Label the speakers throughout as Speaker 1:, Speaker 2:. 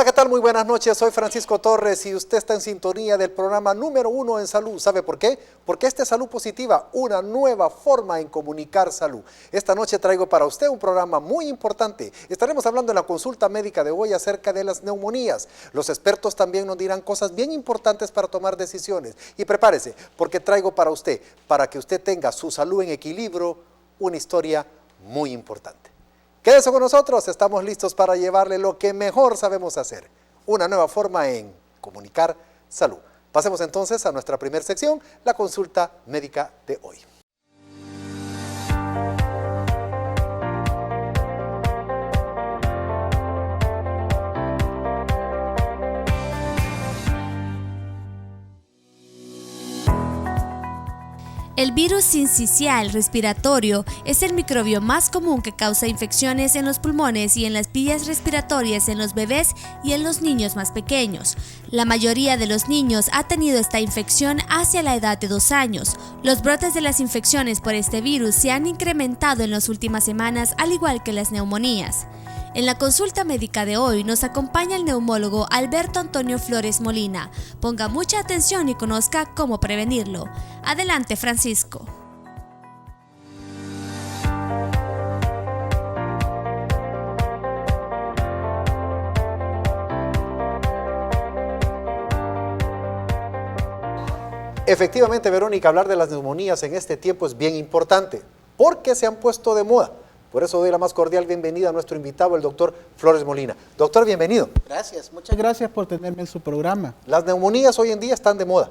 Speaker 1: Hola, ¿qué tal? Muy buenas noches, soy Francisco Torres y usted está en sintonía del programa número 1 en salud. ¿Sabe por qué? Porque esta es Salud Positiva, una nueva forma en comunicar salud. Esta noche traigo para usted un programa muy importante. Estaremos hablando en la consulta médica de hoy acerca de las neumonías. Los expertos también nos dirán cosas bien importantes para tomar decisiones. Y prepárese, porque traigo para usted, para que usted tenga su salud en equilibrio, una historia muy importante. Quédese con nosotros, estamos listos para llevarle lo que mejor sabemos hacer, una nueva forma en comunicar salud. Pasemos entonces a nuestra primera sección, la consulta médica de hoy.
Speaker 2: El virus sincicial respiratorio es el microbio más común que causa infecciones en los pulmones y en las vías respiratorias en los bebés y en los niños más pequeños. La mayoría de los niños ha tenido esta infección hacia la edad de 2 años. Los brotes de las infecciones por este virus se han incrementado en las últimas semanas, al igual que las neumonías. En la consulta médica de hoy nos acompaña el neumólogo Alberto Antonio Flores Molina. Ponga mucha atención y conozca cómo prevenirlo. Adelante, Francisco.
Speaker 1: Efectivamente, Verónica, hablar de las neumonías en este tiempo es bien importante, porque se han puesto de moda. Por eso doy la más cordial bienvenida a nuestro invitado, el doctor Flores Molina. Doctor, bienvenido.
Speaker 3: Gracias, muchas gracias por tenerme en su programa.
Speaker 1: Las neumonías hoy en día están de moda.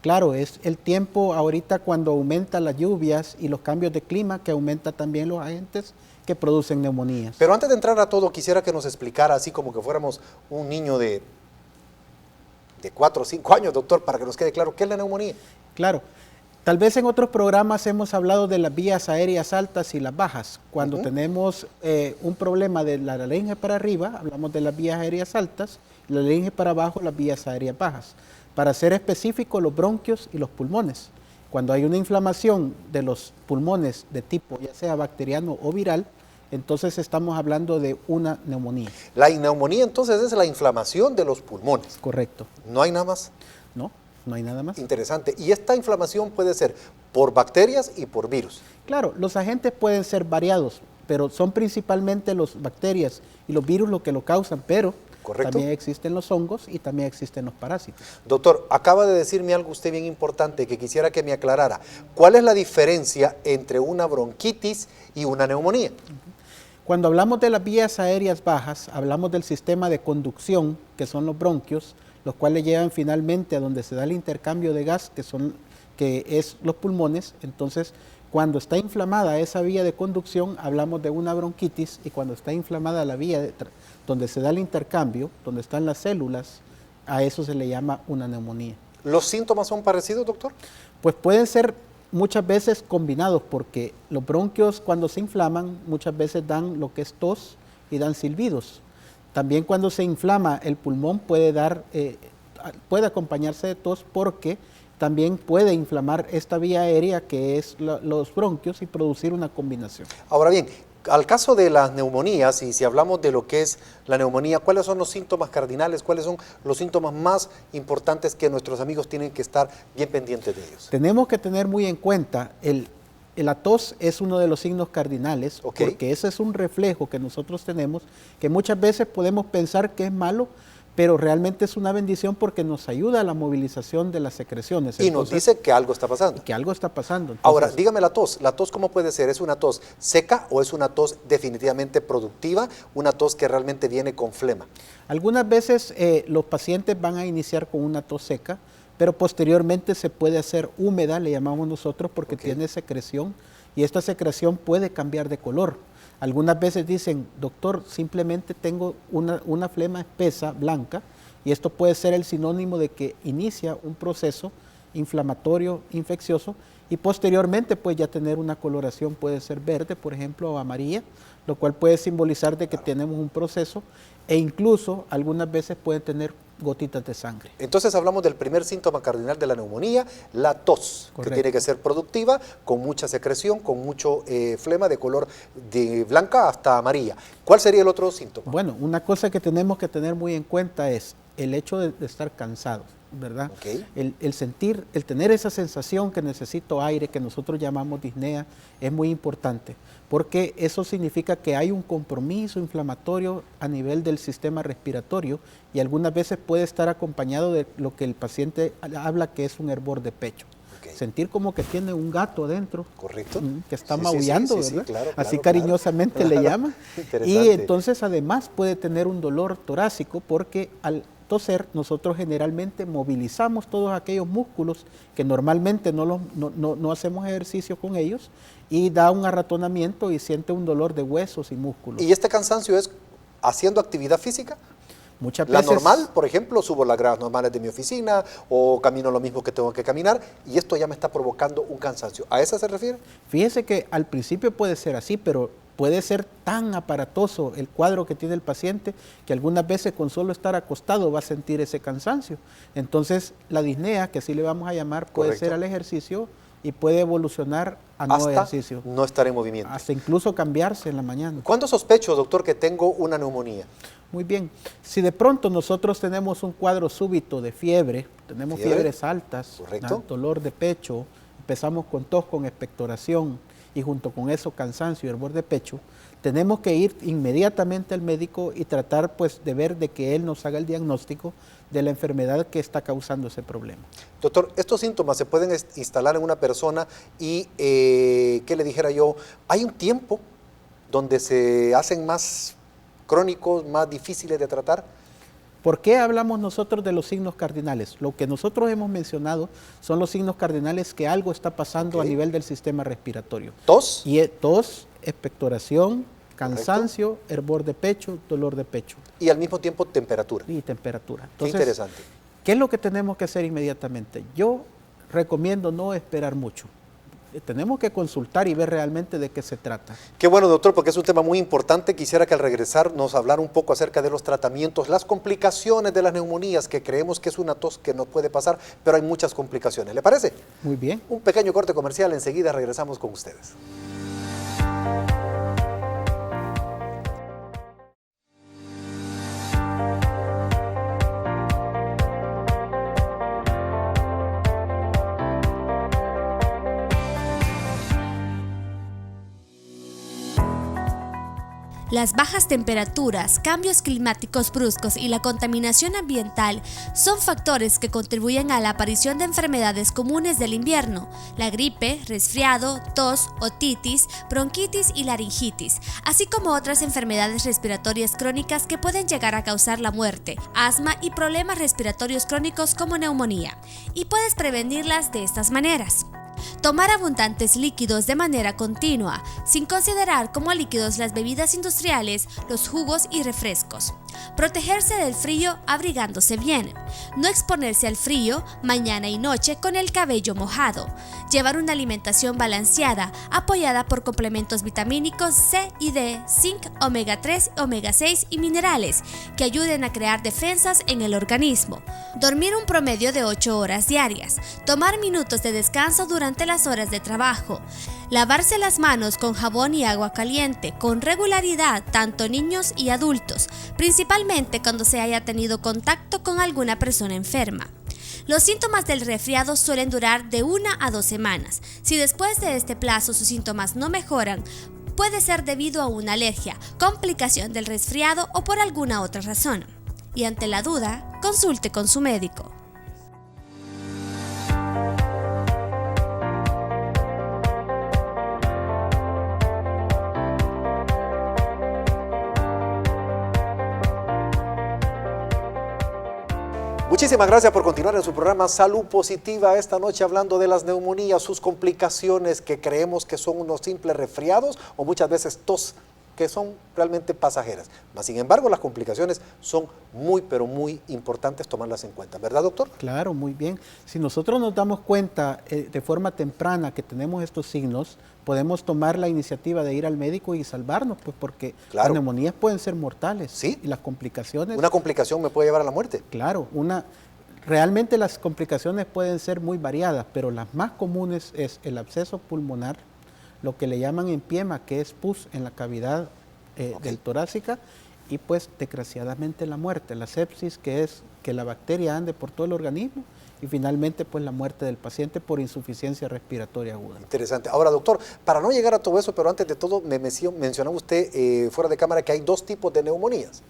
Speaker 3: Claro, es el tiempo ahorita cuando aumentan las lluvias y los cambios de clima que aumenta también los agentes que producen neumonías.
Speaker 1: Pero antes de entrar a todo, quisiera que nos explicara, así como que fuéramos un niño de 4 o 5 años, doctor, para que nos quede claro, ¿qué es la neumonía?
Speaker 3: Claro. Tal vez en otros programas hemos hablado de las vías aéreas altas y las bajas. Cuando tenemos un problema de la laringe para arriba, hablamos de las vías aéreas altas, y la laringe para abajo, las vías aéreas bajas. Para ser específico, los bronquios y los pulmones. Cuando hay una inflamación de los pulmones de tipo ya sea bacteriano o viral, entonces estamos hablando de una neumonía.
Speaker 1: La neumonía entonces es la inflamación de los pulmones.
Speaker 3: Correcto.
Speaker 1: ¿No hay nada más?
Speaker 3: No hay nada más.
Speaker 1: Interesante. Y esta inflamación puede ser por bacterias y por virus.
Speaker 3: Claro, los agentes pueden ser variados, pero son principalmente las bacterias y los virus lo que lo causan, pero
Speaker 1: ¿correcto?
Speaker 3: También existen los hongos y también existen los parásitos.
Speaker 1: Doctor, acaba de decirme algo usted bien importante que quisiera que me aclarara. ¿Cuál es la diferencia entre una bronquitis y una neumonía?
Speaker 3: Cuando hablamos de las vías aéreas bajas, hablamos del sistema de conducción, que son los bronquios, los cuales llevan finalmente a donde se da el intercambio de gas, que es los pulmones. Entonces, cuando está inflamada esa vía de conducción, hablamos de una bronquitis, y cuando está inflamada la vía donde se da el intercambio, donde están las células, a eso se le llama una neumonía.
Speaker 1: ¿Los síntomas son parecidos, doctor?
Speaker 3: Pues pueden ser muchas veces combinados, porque los bronquios cuando se inflaman muchas veces dan lo que es tos y dan silbidos. También cuando se inflama el pulmón puede acompañarse de tos, porque también puede inflamar esta vía aérea que es los bronquios y producir una combinación.
Speaker 1: Ahora bien, al caso de las neumonías, y si hablamos de lo que es la neumonía, ¿cuáles son los síntomas cardinales? ¿Cuáles son los síntomas más importantes que nuestros amigos tienen que estar bien pendientes de ellos?
Speaker 3: Tenemos que tener muy en cuenta la tos es uno de los signos cardinales, porque ese es un reflejo que nosotros tenemos, que muchas veces podemos pensar que es malo, pero realmente es una bendición porque nos ayuda a la movilización de las secreciones.
Speaker 1: Y nos dice que algo está pasando.
Speaker 3: Que algo está pasando. Entonces,
Speaker 1: ahora, dígame la tos ¿cómo puede ser? ¿Es una tos seca o es una tos definitivamente productiva, una tos que realmente viene con flema?
Speaker 3: Algunas veces los pacientes van a iniciar con una tos seca, pero posteriormente se puede hacer húmeda, le llamamos nosotros, porque tiene secreción, y esta secreción puede cambiar de color. Algunas veces dicen, doctor, simplemente tengo una flema espesa, blanca, y esto puede ser el sinónimo de que inicia un proceso inflamatorio, infeccioso, y posteriormente puede ya tener una coloración, puede ser verde, por ejemplo, o amarilla, lo cual puede simbolizar de que tenemos un proceso, e incluso algunas veces pueden tener gotitas de sangre.
Speaker 1: Entonces hablamos del primer síntoma cardinal de la neumonía, la tos,
Speaker 3: Correcto.
Speaker 1: que tiene que ser productiva, con mucha secreción, con mucho flema de color de blanca hasta amarilla. ¿Cuál sería el otro síntoma?
Speaker 3: Bueno, una cosa que tenemos que tener muy en cuenta es el hecho de estar cansados, ¿verdad?
Speaker 1: Ok.
Speaker 3: El tener esa sensación que necesito aire, que nosotros llamamos disnea, es muy importante, porque eso significa que hay un compromiso inflamatorio a nivel del sistema respiratorio y algunas veces puede estar acompañado de lo que el paciente habla que es un hervor de pecho.
Speaker 1: Ok.
Speaker 3: Sentir como que tiene un gato dentro,
Speaker 1: ¿Correcto?
Speaker 3: que está
Speaker 1: Sí,
Speaker 3: maullando,
Speaker 1: sí, sí, sí,
Speaker 3: ¿verdad?
Speaker 1: claro,
Speaker 3: Así
Speaker 1: claro,
Speaker 3: cariñosamente
Speaker 1: claro.
Speaker 3: le llaman. Y
Speaker 1: Interesante.
Speaker 3: entonces además puede tener un dolor torácico porque al toser nosotros generalmente movilizamos todos aquellos músculos que normalmente no hacemos ejercicio con ellos y da un arratonamiento y siente un dolor de huesos y músculos.
Speaker 1: ¿Y este cansancio es haciendo actividad física?
Speaker 3: Muchas
Speaker 1: La
Speaker 3: veces,
Speaker 1: normal, por ejemplo, subo las gradas normales de mi oficina o camino lo mismo que tengo que caminar y esto ya me está provocando un cansancio. ¿A esa se refiere?
Speaker 3: fíjese que al principio puede ser así, pero puede ser tan aparatoso el cuadro que tiene el paciente que algunas veces con solo estar acostado va a sentir ese cansancio. Entonces la disnea, que así le vamos a llamar, puede
Speaker 1: Correcto.
Speaker 3: ser al ejercicio y puede evolucionar a no
Speaker 1: Hasta
Speaker 3: ejercicio,
Speaker 1: no estar en movimiento.
Speaker 3: hasta incluso cambiarse en la mañana.
Speaker 1: ¿Cuándo sospecho, doctor, que tengo una neumonía?
Speaker 3: Muy bien, si de pronto nosotros tenemos un cuadro súbito de fiebre, tenemos
Speaker 1: ¿Fiebre?
Speaker 3: fiebres altas,
Speaker 1: Correcto.
Speaker 3: dolor de pecho, empezamos con tos, con expectoración y junto con eso cansancio y hervor de pecho, tenemos que ir inmediatamente al médico y tratar pues de ver de que él nos haga el diagnóstico de la enfermedad que está causando ese problema.
Speaker 1: Doctor, estos síntomas se pueden instalar en una persona y, ¿qué le dijera yo? Hay un tiempo donde se hacen más crónicos, más difíciles de tratar.
Speaker 3: ¿Por qué hablamos nosotros de los signos cardinales? Lo que nosotros hemos mencionado son los signos cardinales que algo está pasando
Speaker 1: Ok.
Speaker 3: a nivel del sistema respiratorio.
Speaker 1: Tos,
Speaker 3: Y tos, expectoración, cansancio, hervor de pecho, dolor de pecho
Speaker 1: y al mismo tiempo temperatura.
Speaker 3: y temperatura.
Speaker 1: Qué
Speaker 3: Entonces,
Speaker 1: interesante.
Speaker 3: ¿qué es lo que tenemos que hacer inmediatamente? Yo recomiendo no esperar mucho. Tenemos que consultar y ver realmente de qué se trata.
Speaker 1: Qué bueno, doctor, porque es un tema muy importante. Quisiera que al regresar nos hablara un poco acerca de los tratamientos, las complicaciones de las neumonías, que creemos que es una tos que no puede pasar, pero hay muchas complicaciones. ¿Le parece?
Speaker 3: Muy bien.
Speaker 1: Un pequeño corte comercial, enseguida regresamos con ustedes.
Speaker 2: Las bajas temperaturas, cambios climáticos bruscos y la contaminación ambiental son factores que contribuyen a la aparición de enfermedades comunes del invierno: la gripe, resfriado, tos, otitis, bronquitis y laringitis, así como otras enfermedades respiratorias crónicas que pueden llegar a causar la muerte, asma y problemas respiratorios crónicos como neumonía. Y puedes prevenirlas de estas maneras: tomar abundantes líquidos de manera continua, sin considerar como líquidos las bebidas industriales, los jugos y refrescos. Protegerse del frío abrigándose bien. No exponerse al frío mañana y noche con el cabello mojado. Llevar una alimentación balanceada, apoyada por complementos vitamínicos C y D, zinc, omega 3, omega 6 y minerales, que ayuden a crear defensas en el organismo. Dormir un promedio de 8 horas diarias. Tomar minutos de descanso durante las horas de trabajo. Lavarse las manos con jabón y agua caliente con regularidad, tanto niños y adultos, principalmente cuando se haya tenido contacto con alguna persona enferma. Los síntomas del resfriado suelen durar de 1 a 2 semanas. Si después de este plazo sus síntomas no mejoran, puede ser debido a una alergia, complicación del resfriado o por alguna otra razón. Y ante la duda, consulte con su médico.
Speaker 1: Muchísimas gracias por continuar en su programa Salud Positiva, esta noche hablando de las neumonías, sus complicaciones que creemos que son unos simples resfriados o muchas veces tos que son realmente pasajeras. Mas, sin embargo, las complicaciones son muy, pero muy importantes tomarlas en cuenta. ¿Verdad, doctor?
Speaker 3: Claro, muy bien. Si nosotros nos damos cuenta de forma temprana que tenemos estos signos, podemos tomar la iniciativa de ir al médico y salvarnos, pues porque
Speaker 1: Claro.
Speaker 3: las neumonías pueden ser mortales.
Speaker 1: Sí.
Speaker 3: Y las complicaciones...
Speaker 1: Una complicación me puede llevar a la muerte.
Speaker 3: Claro, realmente las complicaciones pueden ser muy variadas, pero las más comunes es el absceso pulmonar, lo que le llaman empiema, que es pus en la cavidad del torácica, y pues desgraciadamente la muerte, la sepsis, que es que la bacteria ande por todo el organismo, y finalmente pues la muerte del paciente por insuficiencia respiratoria aguda.
Speaker 1: Interesante. Ahora, doctor, para no llegar a todo eso, pero antes de todo, mencionaba usted fuera de cámara que hay dos tipos de neumonías.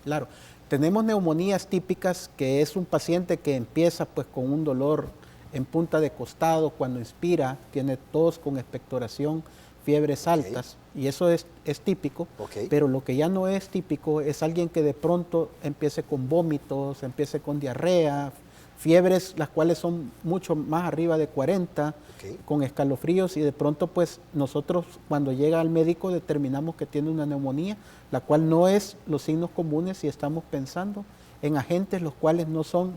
Speaker 3: Claro, tenemos neumonías típicas, que es un paciente que empieza pues con un dolor en punta de costado, cuando inspira, tiene tos con expectoración, fiebres altas, y eso es típico, pero lo que ya no es típico es alguien que de pronto empiece con vómitos, empiece con diarrea, fiebres las cuales son mucho más arriba de 40, con escalofríos, y de pronto pues nosotros cuando llega al médico determinamos que tiene una neumonía, la cual no es los signos comunes, y estamos pensando en agentes los cuales no son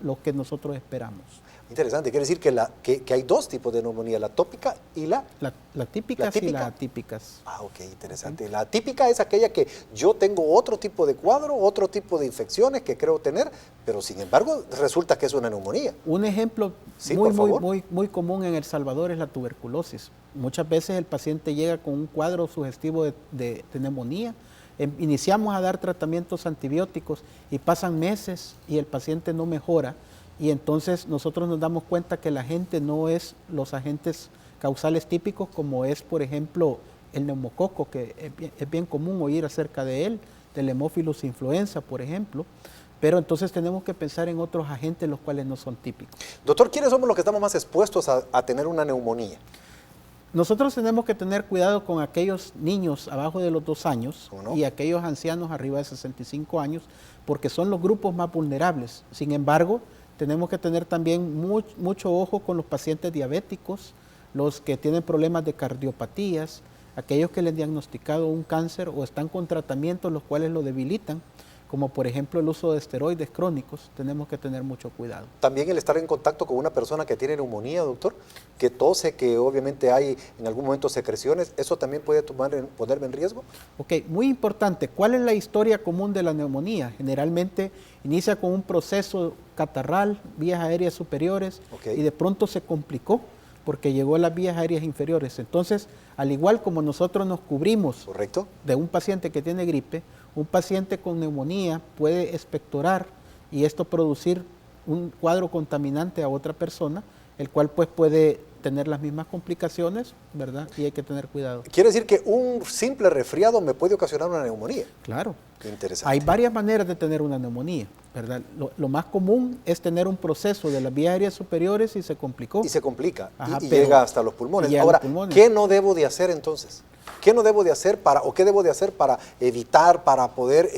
Speaker 3: los que nosotros esperamos.
Speaker 1: Interesante, quiere decir que hay dos tipos de neumonía, la tópica y la
Speaker 3: típicas y las atípicas.
Speaker 1: Ah, ok, interesante. La típica es aquella que yo tengo otro tipo de cuadro, otro tipo de infecciones que creo tener, pero sin embargo resulta que es una neumonía.
Speaker 3: Un ejemplo muy común en El Salvador es la tuberculosis. Muchas veces el paciente llega con un cuadro sugestivo de neumonía. Iniciamos a dar tratamientos antibióticos y pasan meses y el paciente no mejora. Y entonces nosotros nos damos cuenta que el agente no es los agentes causales típicos, como es, por ejemplo, el neumococo, que es bien común oír acerca de él, del Haemophilus influenza, por ejemplo. Pero entonces tenemos que pensar en otros agentes los cuales no son típicos.
Speaker 1: Doctor, ¿quiénes somos los que estamos más expuestos a tener una neumonía?
Speaker 3: Nosotros tenemos que tener cuidado con aquellos niños abajo de los 2 años y aquellos ancianos arriba de 65 años, porque son los grupos más vulnerables. Sin embargo, tenemos que tener también mucho ojo con los pacientes diabéticos, los que tienen problemas de cardiopatías, aquellos que les han diagnosticado un cáncer o están con tratamientos los cuales lo debilitan, como por ejemplo el uso de esteroides crónicos. Tenemos que tener mucho cuidado.
Speaker 1: También el estar en contacto con una persona que tiene neumonía, doctor, que tose, que obviamente hay en algún momento secreciones, ¿eso también puede ponerme en riesgo?
Speaker 3: Ok, muy importante. ¿Cuál es la historia común de la neumonía? Generalmente inicia con un proceso catarral, vías aéreas superiores, y de pronto se complicó porque llegó a las vías aéreas inferiores. Entonces, al igual como nosotros nos cubrimos de un paciente que tiene gripe, un paciente con neumonía puede expectorar y esto producir un cuadro contaminante a otra persona, el cual pues puede tener las mismas complicaciones, ¿verdad? Y hay que tener cuidado.
Speaker 1: Quiere decir que un simple resfriado me puede ocasionar una neumonía.
Speaker 3: Claro.
Speaker 1: Interesante.
Speaker 3: Hay varias maneras de tener una neumonía, ¿verdad? Lo más común es tener un proceso de las vías aéreas superiores y se complicó.
Speaker 1: Y se complica.
Speaker 3: Ajá,
Speaker 1: y llega hasta los pulmones. Ahora, ¿qué no debo de hacer entonces? ¿Qué no debo de hacer qué debo de hacer para evitar, para poder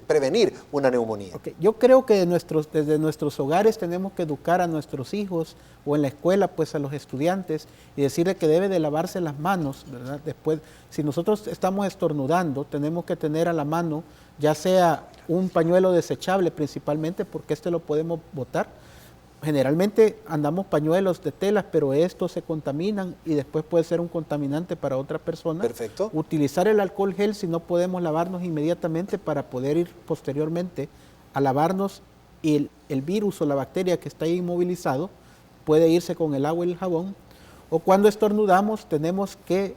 Speaker 1: prevenir una neumonía?
Speaker 3: Yo creo que desde nuestros hogares tenemos que educar a nuestros hijos o en la escuela pues a los estudiantes y decirles que debe de lavarse las manos, ¿verdad? Después, si nosotros estamos estornudando, tenemos que tener a la mano ya sea un pañuelo desechable principalmente, porque lo podemos botar. Generalmente andamos pañuelos de telas, pero estos se contaminan y después puede ser un contaminante para otra persona.
Speaker 1: Perfecto.
Speaker 3: Utilizar el alcohol gel si no podemos lavarnos inmediatamente para poder ir posteriormente a lavarnos, y el virus o la bacteria que está ahí inmovilizado puede irse con el agua y el jabón. O cuando estornudamos tenemos que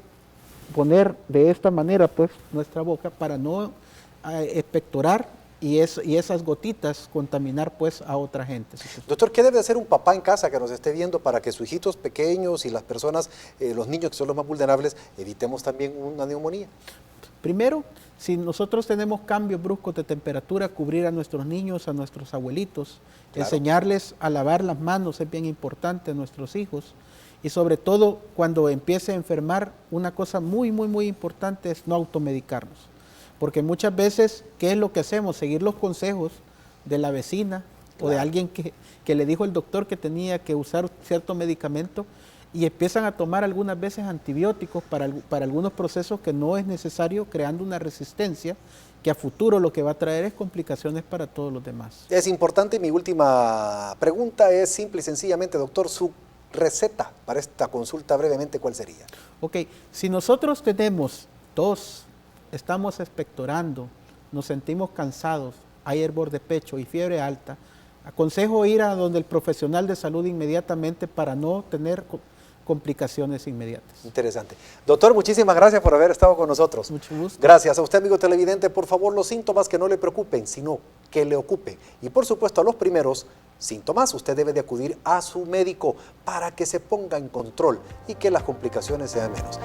Speaker 3: poner de esta manera pues nuestra boca para no expectorar y esas gotitas contaminar pues a otra gente.
Speaker 1: Doctor, ¿qué debe hacer un papá en casa que nos esté viendo para que sus hijitos pequeños y las personas, los niños que son los más vulnerables, evitemos también una neumonía?
Speaker 3: Primero, si nosotros tenemos cambios bruscos de temperatura, cubrir a nuestros niños, a nuestros abuelitos, enseñarles a lavar las manos es bien importante a nuestros hijos. Y sobre todo, cuando empiece a enfermar, una cosa muy importante es no automedicarnos. Porque muchas veces, ¿qué es lo que hacemos? Seguir los consejos de la vecina o de alguien que le dijo el doctor que tenía que usar cierto medicamento, y empiezan a tomar algunas veces antibióticos para algunos procesos que no es necesario, creando una resistencia que a futuro lo que va a traer es complicaciones para todos los demás.
Speaker 1: Es importante, mi última pregunta es simple y sencillamente, doctor, su receta para esta consulta brevemente, ¿cuál sería?
Speaker 3: Ok, si nosotros tenemos tos, estamos expectorando, nos sentimos cansados, hay hervor de pecho y fiebre alta, aconsejo ir a donde el profesional de salud inmediatamente para no tener complicaciones inmediatas.
Speaker 1: Interesante. Doctor, muchísimas gracias por haber estado con nosotros.
Speaker 3: Mucho gusto.
Speaker 1: Gracias a usted, amigo televidente. Por favor, los síntomas que no le preocupen, sino que le ocupen. Y por supuesto, a los primeros síntomas, usted debe de acudir a su médico para que se ponga en control y que las complicaciones sean menos.